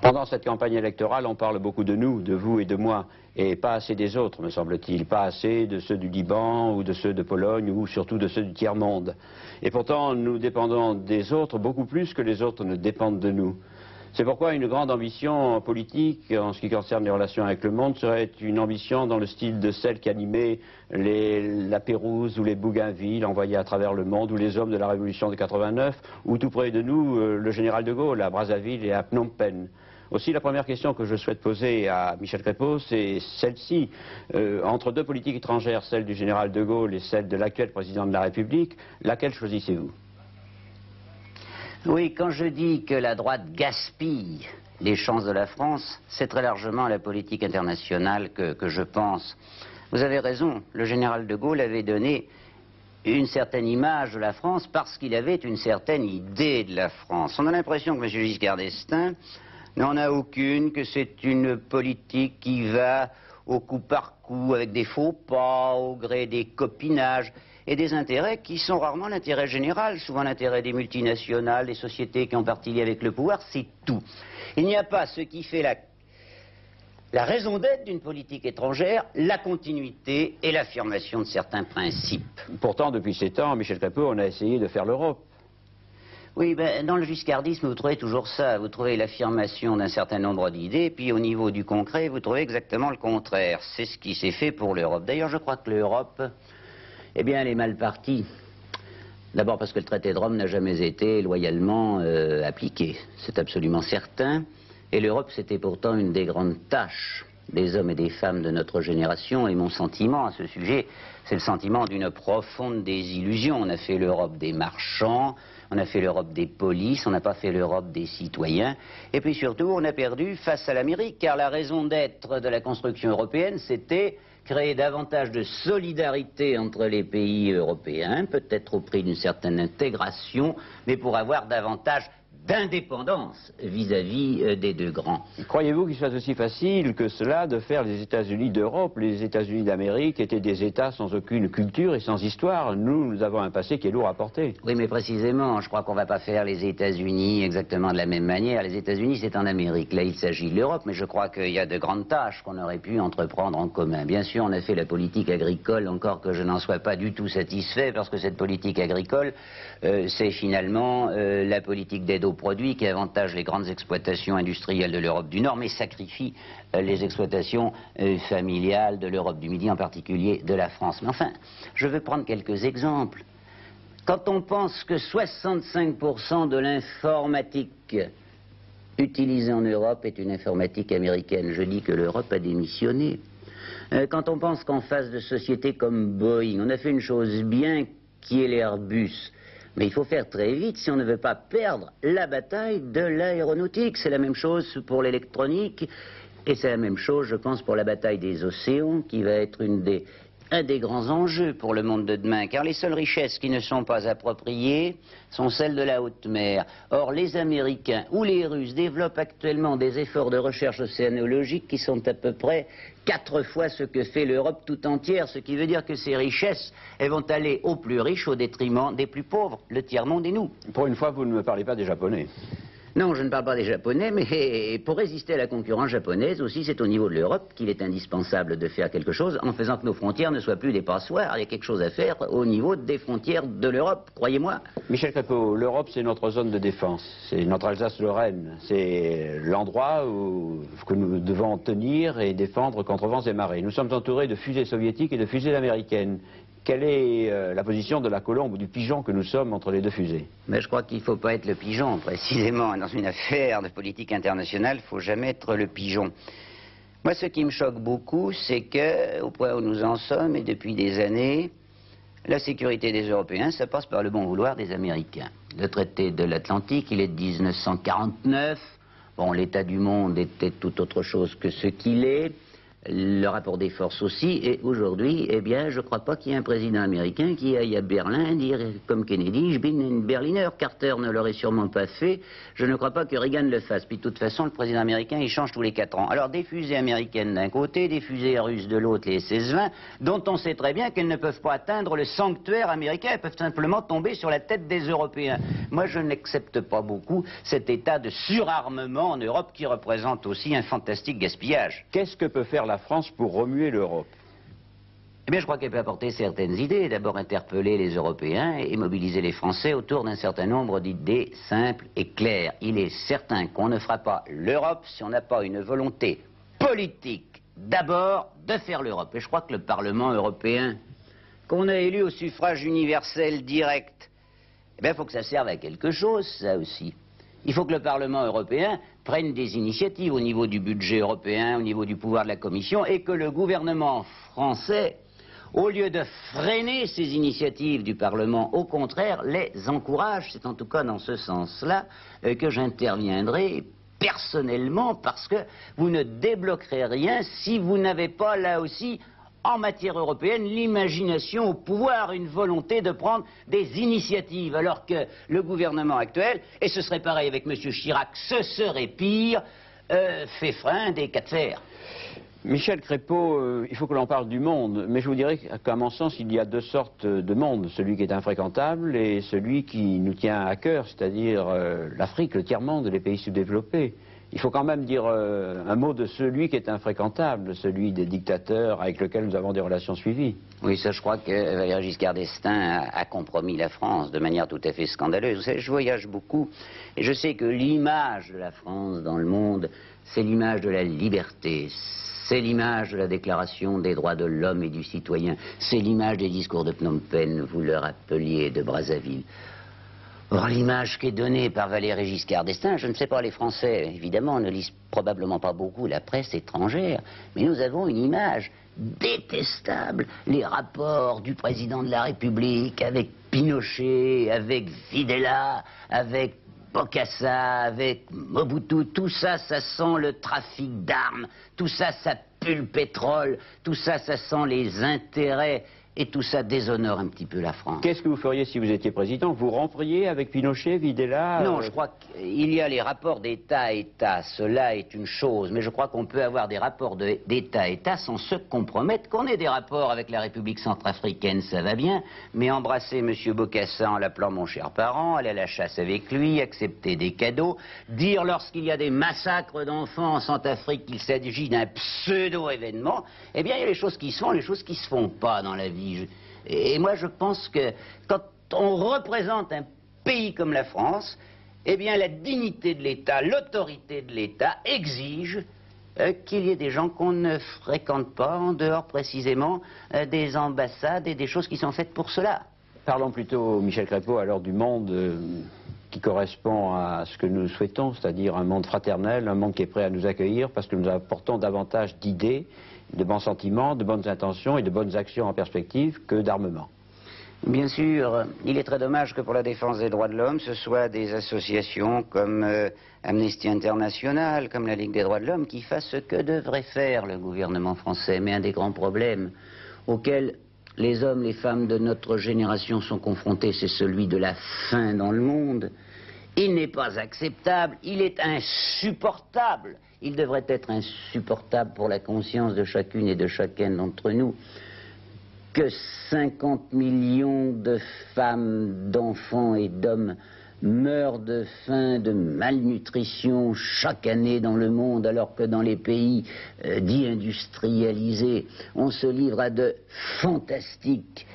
Pendant cette campagne électorale, on parle beaucoup de nous, de vous et de moi, et pas assez des autres, me semble-t-il, pas assez de ceux du Liban ou de ceux de Pologne ou surtout de ceux du tiers-monde. Et pourtant, nous dépendons des autres beaucoup plus que les autres ne dépendent de nous. C'est pourquoi une grande ambition politique, en ce qui concerne les relations avec le monde, serait une ambition dans le style de celle qu'animaient la Pérouse ou les Bougainville envoyés à travers le monde, ou les hommes de la Révolution de 89, ou tout près de nous, le général de Gaulle à Brazzaville et à Phnom Penh. Aussi, la première question que je souhaite poser à Michel Crépeau, c'est celle-ci. Entre deux politiques étrangères, celle du général de Gaulle et celle de l'actuel président de la République, laquelle choisissez-vous? Oui, quand je dis que la droite gaspille les chances de la France, c'est très largement à la politique internationale que je pense. Vous avez raison, le général de Gaulle avait donné une certaine image de la France parce qu'il avait une certaine idée de la France. On a l'impression que M. Giscard d'Estaing n'en a aucune, que c'est une politique qui va au coup par coup, avec des faux pas, au gré des copinages, et des intérêts qui sont rarement l'intérêt général, souvent l'intérêt des multinationales, des sociétés qui ont parti avec le pouvoir, c'est tout. Il n'y a pas ce qui fait la raison d'être d'une politique étrangère, la continuité et l'affirmation de certains principes. Pourtant, depuis ces temps, Michel Crépeau, on a essayé de faire l'Europe. Oui, ben, dans le giscardisme, vous trouvez toujours ça. Vous trouvez l'affirmation d'un certain nombre d'idées, puis au niveau du concret, vous trouvez exactement le contraire. C'est ce qui s'est fait pour l'Europe. D'ailleurs, je crois que l'Europe, eh bien, elle est mal partie. D'abord parce que le traité de Rome n'a jamais été loyalement appliqué. C'est absolument certain. Et l'Europe, c'était pourtant une des grandes tâches des hommes et des femmes de notre génération. Et mon sentiment à ce sujet, c'est le sentiment d'une profonde désillusion. On a fait l'Europe des marchands, on a fait l'Europe des polices, on n'a pas fait l'Europe des citoyens. Et puis surtout, on a perdu face à l'Amérique, car la raison d'être de la construction européenne, c'était créer davantage de solidarité entre les pays européens, peut-être au prix d'une certaine intégration, mais pour avoir davantage d'indépendance vis-à-vis des deux grands. Croyez-vous qu'il soit aussi facile que cela de faire les États-Unis d'Europe? Les États-Unis d'Amérique étaient des États sans aucune culture et sans histoire. Nous avons un passé qui est lourd à porter. Oui, mais précisément, je crois qu'on ne va pas faire les États-Unis exactement de la même manière. Les États-Unis, c'est en Amérique. Là, il s'agit de l'Europe, mais je crois qu'il y a de grandes tâches qu'on aurait pu entreprendre en commun. Bien sûr, on a fait la politique agricole, encore que je n'en sois pas du tout satisfait, parce que cette politique agricole, c'est finalement la politique d'aide aux produits qui avantage les grandes exploitations industrielles de l'Europe du Nord, mais sacrifie les exploitations familiales de l'Europe du Midi, en particulier de la France. Mais enfin, je veux prendre quelques exemples. Quand on pense que 65% de l'informatique utilisée en Europe est une informatique américaine, je dis que l'Europe a démissionné. Quand on pense qu'en face de sociétés comme Boeing, on a fait une chose bien qui est l'Airbus, mais il faut faire très vite si on ne veut pas perdre la bataille de l'aéronautique. C'est la même chose pour l'électronique et c'est la même chose, je pense, pour la bataille des océans qui va être un des grands enjeux pour le monde de demain, car les seules richesses qui ne sont pas appropriées sont celles de la haute mer. Or, les Américains ou les Russes développent actuellement des efforts de recherche océanologique qui sont à peu près 4 fois ce que fait l'Europe tout entière, ce qui veut dire que ces richesses, elles vont aller aux plus riches au détriment des plus pauvres, le tiers-monde et nous. Pour une fois, vous ne me parlez pas des Japonais. Non, je ne parle pas des Japonais, mais pour résister à la concurrence japonaise aussi, c'est au niveau de l'Europe qu'il est indispensable de faire quelque chose en faisant que nos frontières ne soient plus des passoires. Il y a quelque chose à faire au niveau des frontières de l'Europe, croyez-moi. Michel Crépeau, l'Europe, c'est notre zone de défense. C'est notre Alsace-Lorraine. C'est l'endroit que nous devons tenir et défendre contre vents et marées. Nous sommes entourés de fusées soviétiques et de fusées américaines. Quelle est la position de la colombe ou du pigeon que nous sommes entre les deux fusées? Mais je crois qu'il ne faut pas être le pigeon, précisément. Dans une affaire de politique internationale, il ne faut jamais être le pigeon. Moi, ce qui me choque beaucoup, c'est qu'au point où nous en sommes, et depuis des années, la sécurité des Européens, ça passe par le bon vouloir des Américains. Le traité de l'Atlantique, il est de 1949. Bon, l'état du monde était tout autre chose que ce qu'il est. le rapport des forces aussi, et aujourd'hui, eh bien, je ne crois pas qu'il y ait un président américain qui aille à Berlin dire, comme Kennedy, je bin un Berliner. Carter ne l'aurait sûrement pas fait. Je ne crois pas que Reagan le fasse. Puis de toute façon, le président américain, il change tous les 4 ans. Alors, des fusées américaines d'un côté, des fusées russes de l'autre, les SS-20, dont on sait très bien qu'elles ne peuvent pas atteindre le sanctuaire américain, elles peuvent simplement tomber sur la tête des Européens. Moi, je n'accepte pas beaucoup cet état de surarmement en Europe qui représente aussi un fantastique gaspillage. Qu'est-ce que peut faire la France pour remuer l'Europe? Eh bien, je crois qu'elle peut apporter certaines idées. D'abord, interpeller les Européens et mobiliser les Français autour d'un certain nombre d'idées simples et claires. Il est certain qu'on ne fera pas l'Europe si on n'a pas une volonté politique, d'abord, de faire l'Europe. Et je crois que le Parlement européen, qu'on a élu au suffrage universel direct, eh bien, il faut que ça serve à quelque chose, ça aussi. Il faut que le Parlement européen prenne des initiatives au niveau du budget européen, au niveau du pouvoir de la Commission, et que le gouvernement français, au lieu de freiner ces initiatives du Parlement, au contraire, les encourage. C'est en tout cas dans ce sens-là que j'interviendrai personnellement, parce que vous ne débloquerez rien si vous n'avez pas, là aussi, en matière européenne, l'imagination au pouvoir, une volonté de prendre des initiatives, alors que le gouvernement actuel, et ce serait pareil avec M. Chirac, ce serait pire, fait frein des cas de fer. Michel Crépeau, il faut que l'on parle du monde, mais je vous dirais qu'à mon sens, il y a 2 sortes de monde, celui qui est infréquentable et celui qui nous tient à cœur, c'est-à-dire l'Afrique, le tiers-monde, les pays sous-développés. Il faut quand même dire un mot de celui qui est infréquentable, celui des dictateurs avec lesquels nous avons des relations suivies. Oui, ça, je crois que Valéry Giscard d'Estaing a compromis la France de manière tout à fait scandaleuse. Vous savez, je voyage beaucoup et je sais que l'image de la France dans le monde, c'est l'image de la liberté. C'est l'image de la Déclaration des droits de l'homme et du citoyen. C'est l'image des discours de Phnom Penh, vous le rappeliez, de Brazzaville. Or, l'image qui est donnée par Valéry Giscard d'Estaing, je ne sais pas, les Français, évidemment, ne lisent probablement pas beaucoup la presse étrangère, mais nous avons une image détestable. Les rapports du président de la République avec Pinochet, avec Videla, avec Bokassa, avec Mobutu, tout ça, ça sent le trafic d'armes, tout ça, ça pue le pétrole, tout ça, ça sent les intérêts. Et tout ça déshonore un petit peu la France. Qu'est-ce que vous feriez si vous étiez président? Vous romperiez avec Pinochet, Videla? Non, je crois qu'il y a les rapports d'État à État. Cela est une chose. Mais je crois qu'on peut avoir des rapports d'État à État sans se compromettre. Qu'on ait des rapports avec la République centrafricaine, ça va bien. Mais embrasser M. Bokassa en l'appelant mon cher parent, aller à la chasse avec lui, accepter des cadeaux, dire lorsqu'il y a des massacres d'enfants en Centrafrique qu'il s'agit d'un pseudo-événement, eh bien, il y a les choses qui se font, les choses qui ne se font pas dans la vie. Et moi, je pense que quand on représente un pays comme la France, eh bien, la dignité de l'État, l'autorité de l'État exige qu'il y ait des gens qu'on ne fréquente pas en dehors précisément des ambassades et des choses qui sont faites pour cela. Parlons plutôt, Michel Crépeau, alors du monde qui correspond à ce que nous souhaitons, c'est-à-dire un monde fraternel, un monde qui est prêt à nous accueillir parce que nous apportons davantage d'idées, de bons sentiments, de bonnes intentions et de bonnes actions en perspective que d'armement. Bien sûr, il est très dommage que pour la défense des droits de l'homme, ce soit des associations comme Amnesty International, comme la Ligue des droits de l'homme, qui fassent ce que devrait faire le gouvernement français. Mais un des grands problèmes auxquels les hommes, les femmes de notre génération sont confrontés, c'est celui de la faim dans le monde. Il n'est pas acceptable, il est insupportable. Il devrait être insupportable pour la conscience de chacune et de chacun d'entre nous que 50 millions de femmes, d'enfants et d'hommes meurent de faim, de malnutrition chaque année dans le monde, alors que dans les pays dits industrialisés, on se livre à de fantastiques,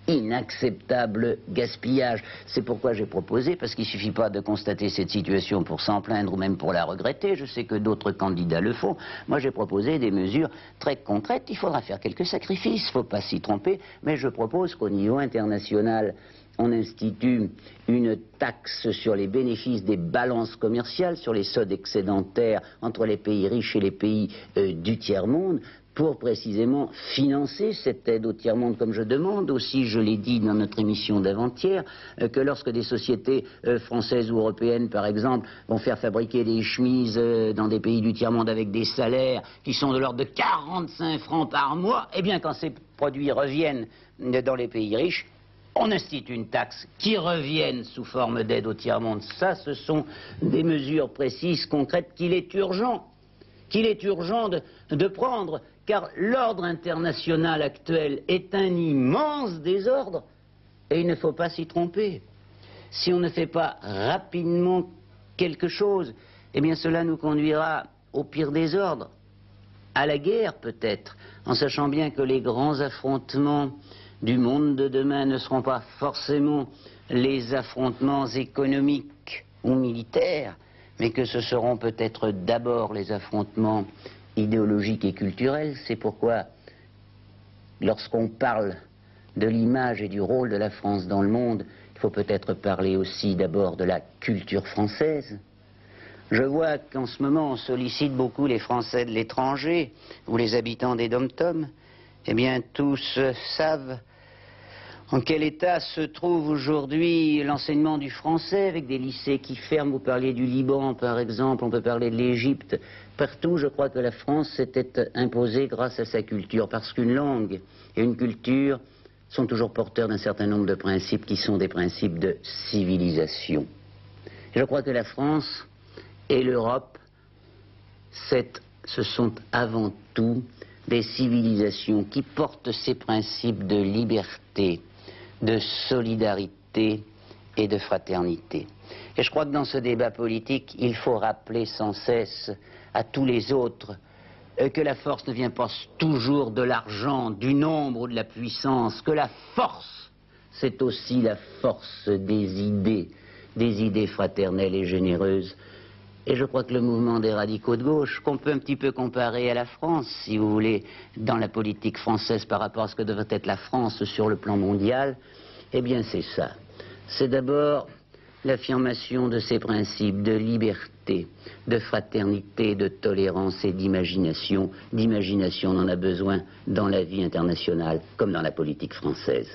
inacceptable gaspillage. C'est pourquoi j'ai proposé, parce qu'il ne suffit pas de constater cette situation pour s'en plaindre ou même pour la regretter, je sais que d'autres candidats le font. Moi j'ai proposé des mesures très concrètes, il faudra faire quelques sacrifices, il ne faut pas s'y tromper, mais je propose qu'au niveau international, on institue une taxe sur les bénéfices des balances commerciales, sur les soldes excédentaires entre les pays riches et les pays du tiers-monde, pour précisément financer cette aide au tiers-monde comme je demande. Aussi, je l'ai dit dans notre émission d'avant-hier, que lorsque des sociétés françaises ou européennes, par exemple, vont faire fabriquer des chemises dans des pays du tiers-monde avec des salaires qui sont de l'ordre de 45 francs par mois, eh bien, quand ces produits reviennent dans les pays riches, on institue une taxe qui revienne sous forme d'aide au tiers-monde. Ça, ce sont des mesures précises, concrètes, qu'il est urgent de prendre, car l'ordre international actuel est un immense désordre, et il ne faut pas s'y tromper. Si on ne fait pas rapidement quelque chose, eh bien cela nous conduira au pire désordre, à la guerre peut-être, en sachant bien que les grands affrontements du monde de demain ne seront pas forcément les affrontements économiques ou militaires, mais que ce seront peut-être d'abord les affrontements idéologiques et culturels. C'est pourquoi, lorsqu'on parle de l'image et du rôle de la France dans le monde, il faut peut-être parler aussi d'abord de la culture française. Je vois qu'en ce moment on sollicite beaucoup les Français de l'étranger ou les habitants des dom-toms. Eh bien, tous savent en quel état se trouve aujourd'hui l'enseignement du français, avec des lycées qui ferment. Vous parliez du Liban, par exemple, on peut parler de l'Égypte. Partout, je crois que la France s'était imposée grâce à sa culture, parce qu'une langue et une culture sont toujours porteurs d'un certain nombre de principes qui sont des principes de civilisation. Et je crois que la France et l'Europe, ce sont avant tout des civilisations qui portent ces principes de liberté, de solidarité et de fraternité. Et je crois que dans ce débat politique, il faut rappeler sans cesse à tous les autres que la force ne vient pas toujours de l'argent, du nombre ou de la puissance, que la force, c'est aussi la force des idées fraternelles et généreuses. Et je crois que le mouvement des radicaux de gauche, qu'on peut un petit peu comparer à la France, si vous voulez, dans la politique française par rapport à ce que devrait être la France sur le plan mondial, eh bien c'est ça. C'est d'abord l'affirmation de ces principes de liberté, de fraternité, de tolérance et d'imagination. D'imagination, on en a besoin dans la vie internationale comme dans la politique française.